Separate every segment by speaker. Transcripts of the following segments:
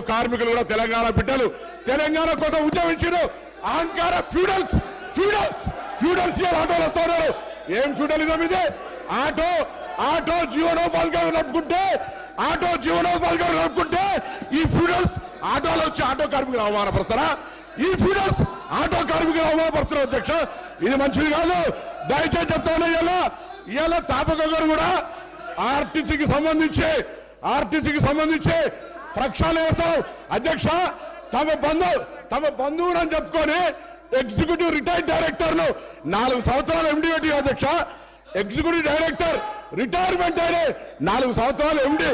Speaker 1: కార్మికులు కూడా తెలంగాణ బిడ్డలు తెలంగాణ కోసం ఉద్యమించారు. అహంకార ఫ్యూడల్స్ ఫ్యూడల్స్ ఫ్యూడల్స్ ఆటోలు వస్తున్నారు. ఏం ఫ్యూడలిజం ఇది? ఆటో జీవనోపాధిగా నడుపుకుంటే ఈ ఫ్యూడల్స్ ఆటోలో వచ్చి ఆటో కార్మికులు అవమానపరుస్తారా? ఈ ఫ్యూడల్స్ ఆటో కార్మికులు అవమానపరుస్తారు. అధ్యక్ష, ఇది మంచిది కాదు. దయచేసి చెప్తాను. ఇవాళ తాపక గారు కూడా ఆర్టీసీకి సంబంధించి ప్రక్షాళన చేస్తాం. అధ్యక్ష, తమ బంధువుడు అని చెప్పుకొని ఎగ్జిక్యూటివ్ రిటైర్డ్ డైరెక్టర్లు 4 సంవత్సరాలు ఎండి పెట్టి అధ్యక్ష, ఎగ్జిక్యూటివ్ డైరెక్టర్ రిటైర్మెంట్ అయినా 4 సంవత్సరాలు ఎండి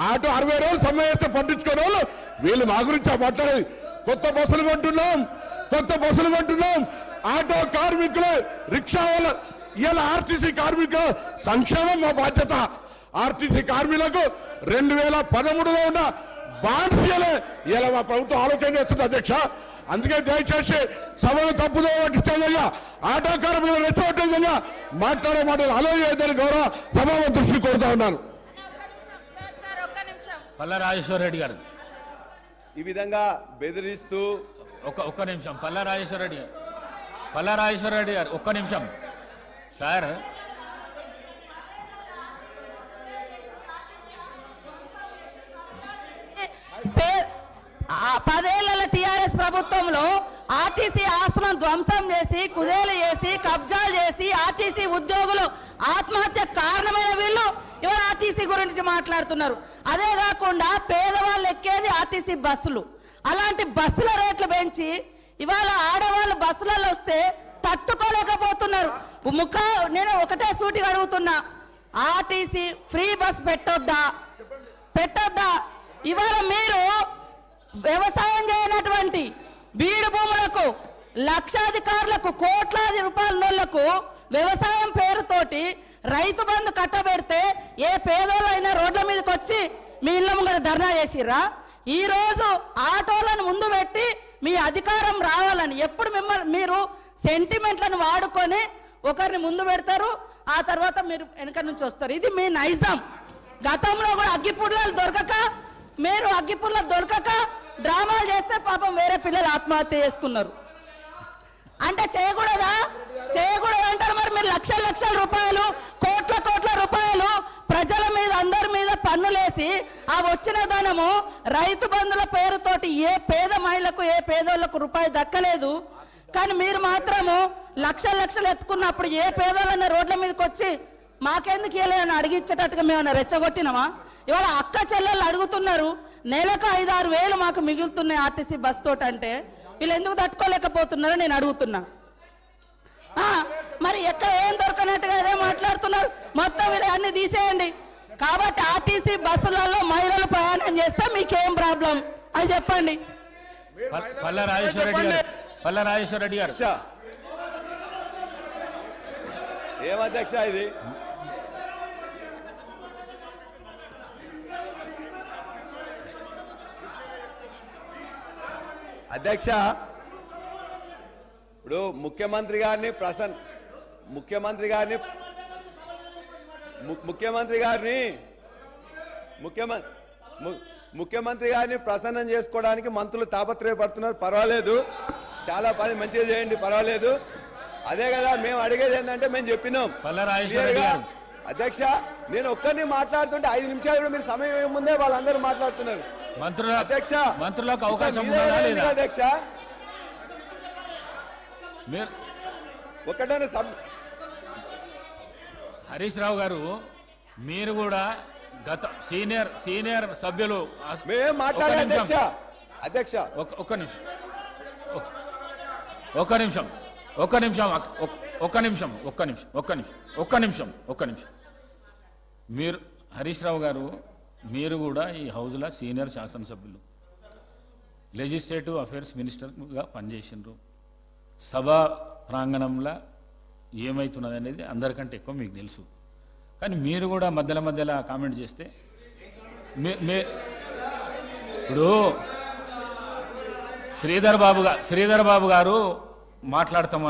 Speaker 1: ఆటో 60 రోజులు సమ్మె చేస్తే పట్టించుకునే వాళ్ళు వీళ్ళు మా గురించి మాట్లాడేది. కొత్త బస్సులు కొంటున్నాం. ఆటో కార్మికులు, రిక్షా వాళ్ళ ఇవాళ ఆర్టీసీ కార్మికుల సంక్షేమం మా బాధ్యత. ఆర్టీసీ కార్మికులకు 2013లో ఉన్న బాండ్స్ ఇలా మా ప్రభుత్వం ఆలోచన చేస్తుంది. అధ్యక్ష, అందుకే దయచేసి సభను తప్పుదో పట్టించే విధంగా, ఆటో కార్మికులు రెచ్చగొట్టే విధంగా మాట్లాడే మాటలు ఆలోచించని గౌరవ సభాపతి దృష్టి కోరుతా ఉన్నాను.
Speaker 2: పల్లా రాజేశ్వర రెడ్డి గారు
Speaker 3: ఈ విధంగా బెదిరిస్తూ
Speaker 2: ఒక్క నిమిషం. పల్లా రాజేశ్వర రెడ్డి గారు ఒక్క నిమిషం సార్.
Speaker 4: పదేళ్ల టీఆర్ఎస్ ప్రభుత్వంలో ఆర్టీసీ ఆస్తులను ధ్వంసం చేసి, కుదేలు చేసి, కబ్జాలు చేసి ఆర్టీసీ ఉద్యోగులు ఆత్మహత్య కారణమైన వీళ్ళు ఇవాళ ఆర్టీసీ గురించి మాట్లాడుతున్నారు. అదే కాకుండా పేదవాళ్ళు ఎక్కేది ఆర్టీసీ బస్సులు. అలాంటి బస్సుల రేట్లు పెంచి ఇవాళ ఆడవాళ్ళు బస్సులలో వస్తే తట్టుకోలేకపోతున్నారు. నేను ఒకటే సూటిగా అడుగుతున్నా, ఆర్టీసీ ఫ్రీ బస్ పెట్టొద్దా? ఇవాళ మీరు వ్యవసాయం చేయనటువంటి బీడు భూములకు, లక్షాధికారులకు, కోట్లాది రూపాయలకు వ్యవసాయం పేరుతోటి రైతు బంధు కట్టబెడితే ఏ పేదోళ్ళైనా రోడ్ల మీదకి వచ్చి మీ ఇళ్ళ ముంగర ధర్నా చేసిర్రా? ఈ రోజు ఆటోలను ముందు పెట్టి మీ అధికారం రావాలని ఎప్పుడు మీరు సెంటిమెంట్లను వాడుకొని ఒకరిని ముందు పెడతారు, ఆ తర్వాత మీరు వెనక నుంచి వస్తారు. ఇది మీ నైజం. గతంలో కూడా అగ్గిపుల్లలు దొరకక డ్రామాలు చేస్తే పాపం వేరే పిల్లలు ఆత్మహత్య చేసుకున్నారు. అంటే చేయకూడదు అంటారు. మరి మీరు లక్షల రూపాయలు, కోట్ల రూపాయలు ప్రజల మీద, అందరి మీద పన్నులేసి ఆ వచ్చిన ధనము రైతు బంధుల పేరుతోటి ఏ పేద మహిళకు, ఏ పేదోళ్లకు రూపాయి దక్కలేదు. కానీ మీరు మాత్రము లక్షలు ఎత్తుకున్నప్పుడు ఏ పేదోళ్ళన్న రోడ్ల మీదకి వచ్చి మాకెందుకు ఇవ్వలేదని అడిగించేటట్టుగా మేమన్నా రెచ్చగొట్టినామా? ఇవాళ అక్క చెల్లెళ్ళు అడుగుతున్నారు, నెలకు 5-6 వేలు మాకు మిగులుతున్నాయి ఆర్టీసీ బస్ తోటి. అంటే వీళ్ళు ఎందుకు తట్టుకోలేకపోతున్నారో నేను అడుగుతున్నా. మరి ఎక్కడ ఏం దొరకనట్టుగా అదే మాట్లాడుతున్నారు. మొత్తం వీళ్ళు అన్ని తీసేయండి. కాబట్టి ఆర్టీసీ బస్సులలో మహిళలు ప్రయాణం చేస్తే మీకేం ప్రాబ్లం అది చెప్పండి.
Speaker 2: పల్లా రాజేశ్వర రెడ్డి గారు
Speaker 3: ఏమధ్యక్ష ఇది? అధ్యక్ష, ఇప్పుడు ముఖ్యమంత్రి గారిని ప్రసన్నం చేసుకోవడానికి మంత్రులు తాపత్రయపడుతున్నారు. పర్వాలేదు, చాలా పని మంచిగా చేయండి, పర్వాలేదు. అదే కదా మేము అడిగేది. ఏంటంటే మేము చెప్పినాం అధ్యక్ష, నేను ఒక్కరిని మాట్లాడుతుంటే 5 నిమిషాలు కూడా మీరు సమయం ముందే వాళ్ళందరూ మాట్లాడుతున్నారు.
Speaker 2: మంత్రులకు అవకాశం
Speaker 3: అధ్యక్ష, ఒకటనే
Speaker 2: హరీష్ రావు గారు, మీరు కూడా గత సీనియర్ సభ్యులు
Speaker 3: మేము మాట్లాడే అధ్యక్ష.
Speaker 2: ఒక్క నిమిషం. మీరు హరీష్ రావు గారు, మీరు కూడా ఈ హౌజ్లో సీనియర్ శాసనసభ్యులు, లెజిస్లేటివ్ అఫైర్స్ మినిస్టర్గా పనిచేసినారు. సభా ప్రాంగణంలో ఏమవుతున్నది అనేది అందరికంటే ఎక్కువ మీకు తెలుసు. కానీ మీరు కూడా మధ్యలో కామెంట్ చేస్తే ఇప్పుడు శ్రీధర్ బాబు గారు మాట్లాడతామని